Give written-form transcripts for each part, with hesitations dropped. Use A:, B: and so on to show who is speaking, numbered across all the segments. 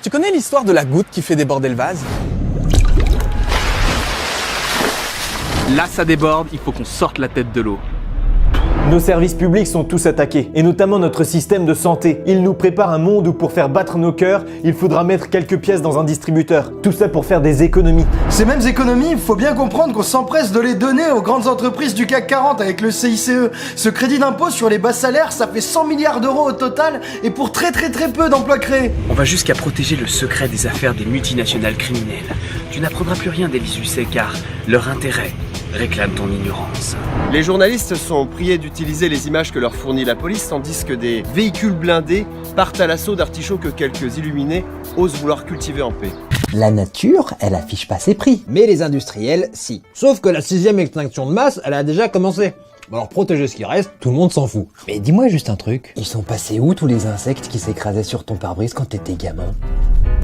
A: Tu connais l'histoire de la goutte qui fait déborder le vase? Là, ça déborde, il faut qu'on sorte la tête de l'eau.
B: Nos services publics sont tous attaqués, et notamment notre système de santé. Ils nous préparent un monde où pour faire battre nos cœurs, il faudra mettre quelques pièces dans un distributeur. Tout ça pour faire des économies.
C: Ces mêmes économies, il faut bien comprendre qu'on s'empresse de les donner aux grandes entreprises du CAC 40 avec le CICE. Ce crédit d'impôt sur les bas salaires, ça fait 100 milliards d'euros au total, et pour très peu d'emplois créés.
D: On va jusqu'à protéger le secret des affaires des multinationales criminelles. Tu n'apprendras plus rien d'Elie Lucet car leur intérêt réclame ton ignorance.
E: Les journalistes sont priés d'utiliser les images que leur fournit la police, tandis que des véhicules blindés partent à l'assaut d'artichauts que quelques illuminés osent vouloir cultiver en paix.
F: La nature, elle affiche pas ses prix. Mais les industriels, si. Sauf que la 6ème extinction de masse, elle a déjà commencé. Alors protéger ce qui reste, tout le monde s'en fout. Mais dis-moi juste un truc. Ils sont passés où tous les insectes qui s'écrasaient sur ton pare-brise quand t'étais gamin?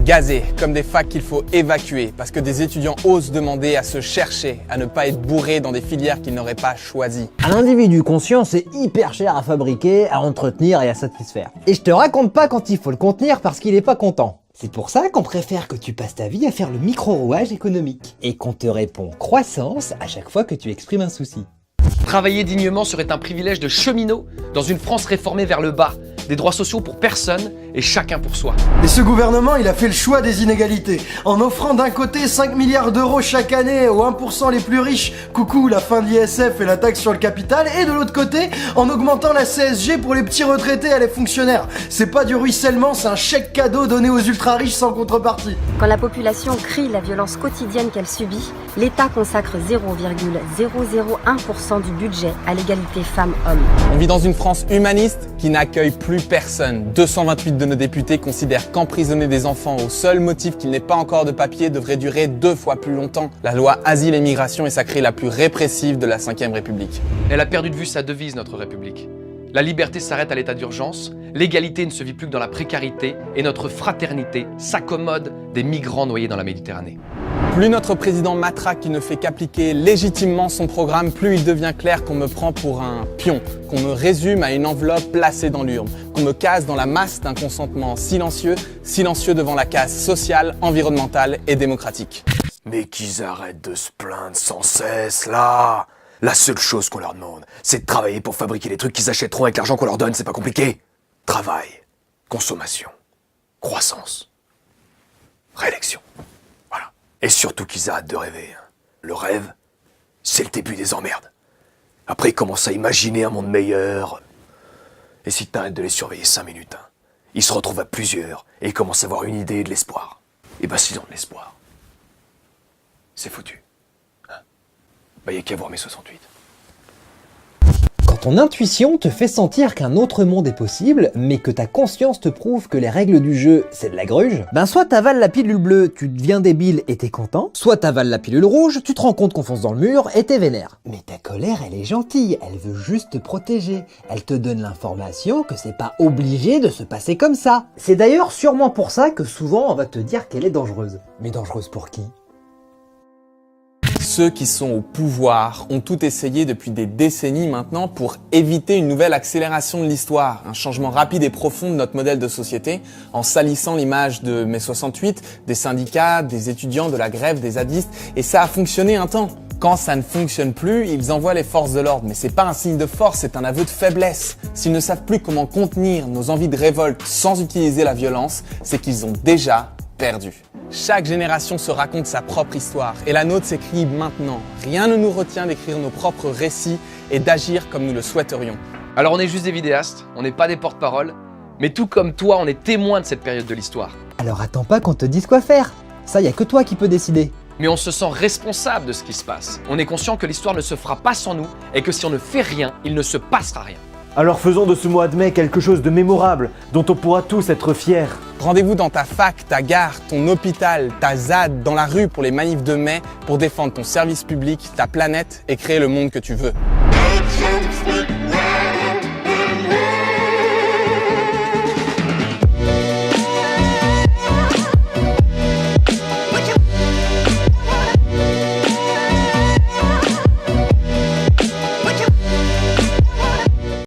A: Gazés, comme des facs qu'il faut évacuer, parce que des étudiants osent demander à se chercher, à ne pas être bourrés dans des filières qu'ils n'auraient pas choisies.
F: Un individu conscient, c'est hyper cher à fabriquer, à entretenir et à satisfaire. Et je te raconte pas quand il faut le contenir parce qu'il est pas content. C'est pour ça qu'on préfère que tu passes ta vie à faire le micro-rouage économique. Et qu'on te répond croissance à chaque fois que tu exprimes un souci.
G: Travailler dignement serait un privilège de cheminot dans une France réformée vers le bas. Des droits sociaux pour personne et chacun pour soi.
C: Et ce gouvernement, il a fait le choix des inégalités. En offrant d'un côté 5 milliards d'euros chaque année aux 1% les plus riches, coucou la fin de l'ISF et la taxe sur le capital, et de l'autre côté, en augmentant la CSG pour les petits retraités et les fonctionnaires. C'est pas du ruissellement, c'est un chèque cadeau donné aux ultra-riches sans contrepartie.
H: Quand la population crie la violence quotidienne qu'elle subit, l'État consacre 0,001% du budget à l'égalité femmes-hommes.
A: On vit dans une France humaniste qui n'accueille plus personne. 228 de nos députés considèrent qu'emprisonner des enfants au seul motif qu'il n'est pas encore de papier devrait durer 2 fois plus longtemps. La loi Asile et Migration est sacrée la plus répressive de la 5ème République.
G: Elle a perdu de vue sa devise, notre République. La liberté s'arrête à l'état d'urgence, l'égalité ne se vit plus que dans la précarité et notre fraternité s'accommode des migrants noyés dans la Méditerranée.
A: Plus notre président matraque qui ne fait qu'appliquer légitimement son programme, plus il devient clair qu'on me prend pour un pion, qu'on me résume à une enveloppe placée dans l'urne, qu'on me case dans la masse d'un consentement silencieux, silencieux devant la case sociale, environnementale et démocratique.
I: Mais qu'ils arrêtent de se plaindre sans cesse, là. La seule chose qu'on leur demande, c'est de travailler pour fabriquer les trucs qu'ils achèteront avec l'argent qu'on leur donne, c'est pas compliqué. Travail, consommation, croissance, réélection. Voilà. Et surtout qu'ils arrêtent de rêver. Le rêve, c'est le début des emmerdes. Après, ils commencent à imaginer un monde meilleur. Et si t'arrêtes de les surveiller 5 minutes, ils se retrouvent à plusieurs et ils commencent à avoir une idée de l'espoir. Et bah s'ils ont de l'espoir, c'est foutu. Bah y'a qu'à voir mes 68.
F: Quand ton intuition te fait sentir qu'un autre monde est possible, mais que ta conscience te prouve que les règles du jeu, c'est de la gruge, ben soit t'avales la pilule bleue, tu deviens débile et t'es content, soit t'avales la pilule rouge, tu te rends compte qu'on fonce dans le mur et t'es vénère. Mais ta colère, elle est gentille, elle veut juste te protéger. Elle te donne l'information que c'est pas obligé de se passer comme ça. C'est d'ailleurs sûrement pour ça que souvent on va te dire qu'elle est dangereuse. Mais dangereuse pour qui ?
A: Ceux qui sont au pouvoir ont tout essayé depuis des décennies maintenant pour éviter une nouvelle accélération de l'histoire, un changement rapide et profond de notre modèle de société, en salissant l'image de mai 68, des syndicats, des étudiants, de la grève, des zadistes, et ça a fonctionné un temps. Quand ça ne fonctionne plus, ils envoient les forces de l'ordre, mais c'est pas un signe de force, c'est un aveu de faiblesse. S'ils ne savent plus comment contenir nos envies de révolte sans utiliser la violence, c'est qu'ils ont déjà perdu. Chaque génération se raconte sa propre histoire et la nôtre s'écrit maintenant. Rien ne nous retient d'écrire nos propres récits et d'agir comme nous le souhaiterions.
G: Alors on est juste des vidéastes, on n'est pas des porte-parole, mais tout comme toi, on est témoin de cette période de l'histoire.
F: Alors attends pas qu'on te dise quoi faire. Ça, y a que toi qui peux décider.
G: Mais on se sent responsable de ce qui se passe. On est conscient que l'histoire ne se fera pas sans nous et que si on ne fait rien, il ne se passera rien.
B: Alors faisons de ce mois de mai quelque chose de mémorable, dont on pourra tous être fiers.
A: Rendez-vous dans ta fac, ta gare, ton hôpital, ta ZAD, dans la rue pour les manifs de mai, pour défendre ton service public, ta planète et créer le monde que tu veux.